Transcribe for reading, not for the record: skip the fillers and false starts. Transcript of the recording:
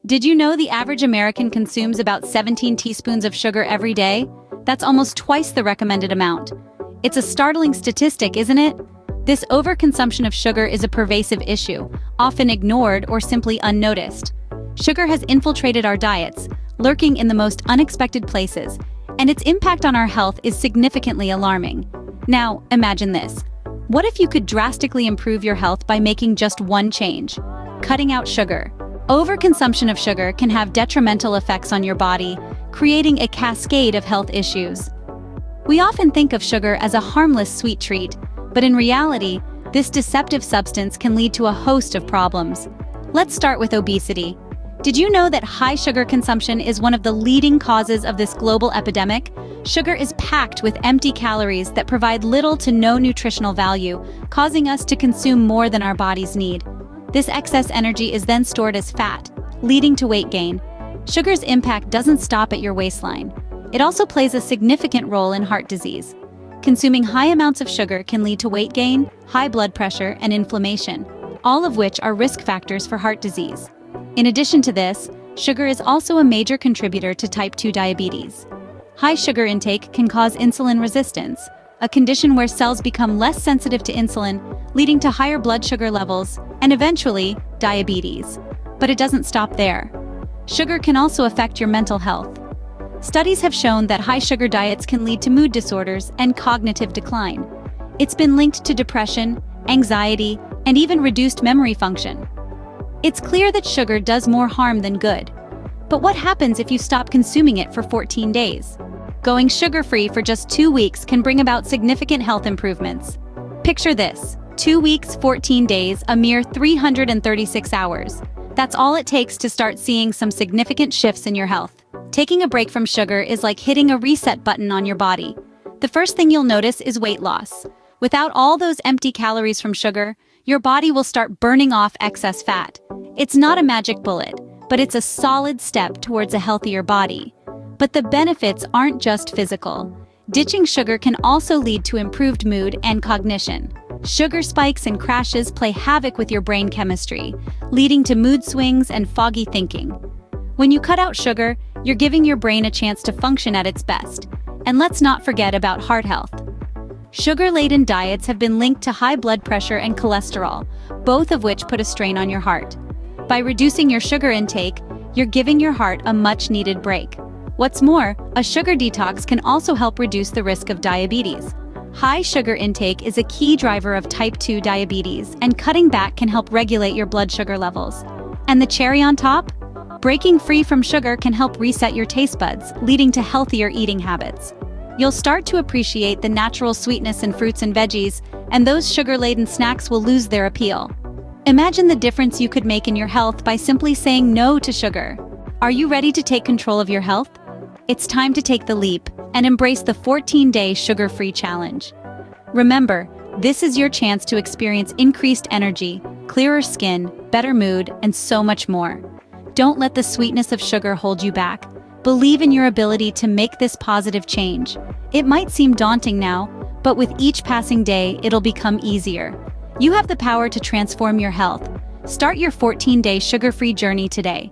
Did you know the average American consumes about 17 teaspoons of sugar every day? That's almost twice the recommended amount. It's a startling statistic, isn't it? This overconsumption of sugar is a pervasive issue, often ignored or simply unnoticed. Sugar has infiltrated our diets, lurking in the most unexpected places, and its impact on our health is significantly alarming. Now, imagine this. What if you could drastically improve your health by making just one change? Cutting out sugar. Overconsumption of sugar can have detrimental effects on your body, creating a cascade of health issues. We often think of sugar as a harmless sweet treat, but in reality, this deceptive substance can lead to a host of problems. Let's start with obesity. Did you know that high sugar consumption is one of the leading causes of this global epidemic? Sugar is packed with empty calories that provide little to no nutritional value, causing us to consume more than our bodies need. This excess energy is then stored as fat, leading to weight gain. Sugar's impact doesn't stop at your waistline. It also plays a significant role in heart disease. Consuming high amounts of sugar can lead to weight gain, high blood pressure, and inflammation, all of which are risk factors for heart disease. In addition to this, sugar is also a major contributor to type 2 diabetes. High sugar intake can cause insulin resistance, a condition where cells become less sensitive to insulin, leading to higher blood sugar levels and eventually diabetes. But it doesn't stop there. Sugar can also affect your mental health. Studies have shown that high sugar diets can lead to mood disorders and cognitive decline. It's been linked to depression, anxiety, and even reduced memory function. It's clear that sugar does more harm than good. But what happens if you stop consuming it for 14 days? Going sugar-free for just 2 weeks can bring about significant health improvements. Picture this: 2 weeks, 14 days, a mere 336 hours. That's all it takes to start seeing some significant shifts in your health. Taking a break from sugar is like hitting a reset button on your body. The first thing you'll notice is weight loss. Without all those empty calories from sugar, your body will start burning off excess fat. It's not a magic bullet, but it's a solid step towards a healthier body. But the benefits aren't just physical. Ditching sugar can also lead to improved mood and cognition. Sugar spikes and crashes play havoc with your brain chemistry, leading to mood swings and foggy thinking. When you cut out sugar, you're giving your brain a chance to function at its best. And let's not forget about heart health. Sugar-laden diets have been linked to high blood pressure and cholesterol, both of which put a strain on your heart. By reducing your sugar intake, you're giving your heart a much-needed break. What's more, a sugar detox can also help reduce the risk of diabetes. High sugar intake is a key driver of type 2 diabetes, and cutting back can help regulate your blood sugar levels. And the cherry on top? Breaking free from sugar can help reset your taste buds, leading to healthier eating habits. You'll start to appreciate the natural sweetness in fruits and veggies, and those sugar-laden snacks will lose their appeal. Imagine the difference you could make in your health by simply saying no to sugar. Are you ready to take control of your health? It's time to take the leap and embrace the 14-day sugar-free challenge. Remember, this is your chance to experience increased energy, clearer skin, better mood, and so much more. Don't let the sweetness of sugar hold you back. Believe in your ability to make this positive change. It might seem daunting now, but with each passing day, it'll become easier. You have the power to transform your health. Start your 14-day sugar-free journey today.